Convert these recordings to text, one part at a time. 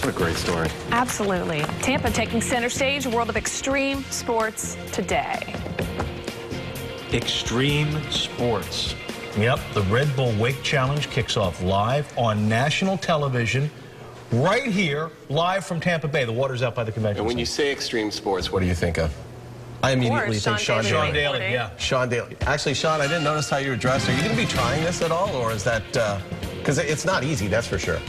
What a great story. Absolutely. Tampa taking center stage, a world of extreme sports today. Extreme sports. Yep, the Red Bull Wake Challenge kicks off live on national television right here, live from Tampa Bay. The water's out by the convention And when center. you say extreme sports, what do you think of? I immediately think Sean Daly. Sean Daly, yeah. Sean Daly. Actually, Sean, I didn't notice how you were dressed. Are you going to be trying this at all, or is that... Because it's not easy, that's for sure.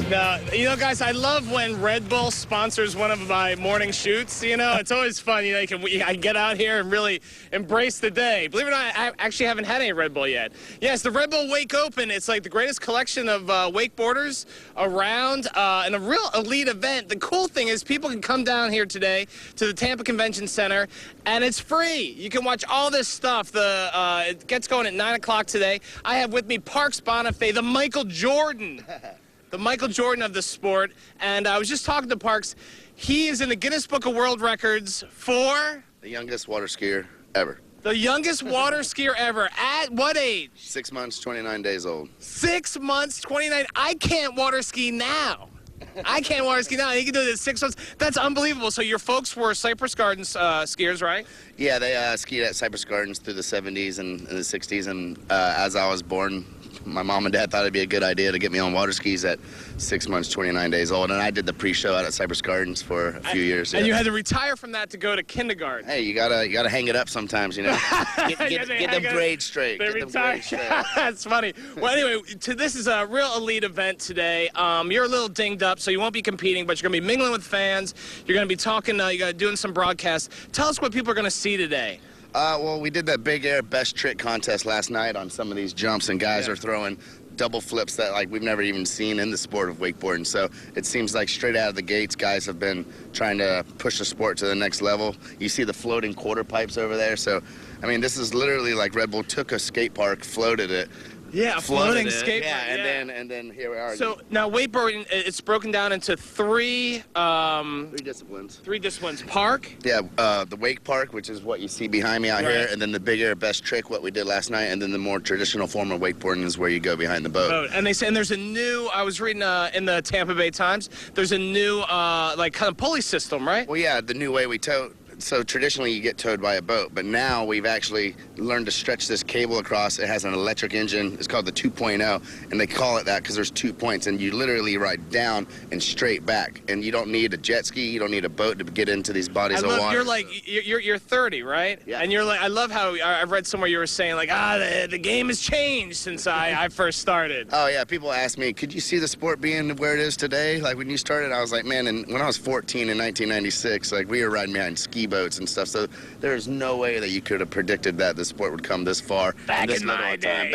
No, you know, guys, I love when Red Bull sponsors one of my morning shoots. You know, it's always fun. You know, I can get out here and really embrace the day. Believe it or not, I actually haven't had any Red Bull yet. Yes, the Red Bull Wake Open. It's like the greatest collection of wakeboarders around, and a real elite event. The cool thing is people can come down here today to the Tampa Convention Center, and it's free. You can watch all this stuff. It gets going at 9 o'clock today. I have with me Parks Bonifay, the Michael Jordan. The Michael Jordan of the sport, and I was just talking to Parks. He is in the Guinness Book of World Records for... The youngest water skier ever. The youngest water skier ever. At what age? 6 months, 29 days old. 6 months, 29. I can't water ski now. I can't water ski now. You can do it in 6 months. That's unbelievable. So your folks were Cypress Gardens skiers, right? Yeah, they skied at Cypress Gardens through the 70s and the 60s, and as I was born, my mom and dad thought it'd be a good idea to get me on water skis at 6 months, 29 days old, and I did the pre-show out at Cypress Gardens for a few years. And you had to retire from that to go to kindergarten. Hey, you gotta hang it up sometimes, you know. Get the braids straight. Get them braids straight. That's funny. Well, anyway, this is a real elite event today. You're a little dinged up, so you won't be competing, but you're going to be mingling with fans. You're going to be talking. Doing some broadcasts. Tell us what people are going to see today. Well, we did that big air best trick contest last night on some of these jumps, and guys are throwing double flips that like we've never even seen in the sport of wakeboarding. So it seems like straight out of the gates, guys have been trying to push the sport to the next level. You see the floating quarter pipes over there. So, I mean, this is literally like Red Bull took a skate park, floated it. Yeah, floating skate park. Yeah, and then here we are. So now wakeboarding, it's broken down into three disciplines. Three disciplines. Park. Yeah, the wake park, which is what you see behind me out here, and then the big air best trick, what we did last night, and then the more traditional form of wakeboarding is where you go behind the boat. And they say, and there's a new, I was reading in the Tampa Bay Times, there's a new like kind of pulley system, right? Well, yeah, the new way we tow. So traditionally you get towed by a boat, but now we've actually learned to stretch this cable across. It has an electric engine. It's called the 2.0, and they call it that because there's 2 points, and you literally ride down and straight back, and you don't need a jet ski, you don't need a boat to get into these bodies of water. You're like, you're 30, right? Yeah. And you're like, I love how I've read somewhere you were saying like, the game has changed since I first started. Oh yeah, people ask me, could you see the sport being where it is today? Like when you started, I was like, man, and when I was 14 in 1996, like we were riding behind ski boats and stuff, so there's no way that you could have predicted that the sport would come this far. Back in my day.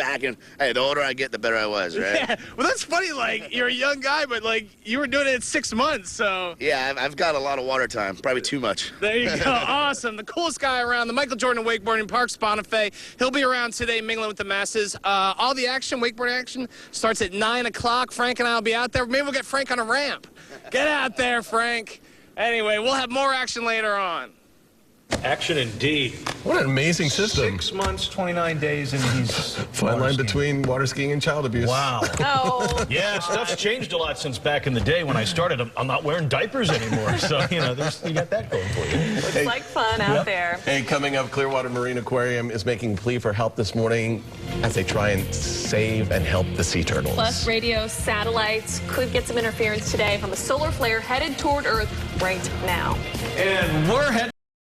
Hey, the older I get, the better I was, right? Yeah, well that's funny, like you're a young guy, but like you were doing it at 6 months, so. Yeah, I've got a lot of water time, probably too much. There you go, awesome. The coolest guy around, the Michael Jordan of wakeboarding, Parks Bonifay. He'll be around today mingling with the masses. All the action, wakeboard action, starts at 9 o'clock. Frank and I will be out there. Maybe we'll get Frank on a ramp. Get out there, Frank. Anyway, we'll have more action later on. Action indeed. What an amazing system. 6 months, 29 days, and he's... Fine line between water skiing and child abuse. Wow. Oh. Yeah, stuff's changed a lot since back in the day when I started. I'm not wearing diapers anymore, so, you know, you got that going for you. Looks like fun out there. Hey, coming up, Clearwater Marine Aquarium is making a plea for help this morning as they try and save and help the sea turtles. Plus, radio satellites could get some interference today from a solar flare headed toward Earth right now. And we're heading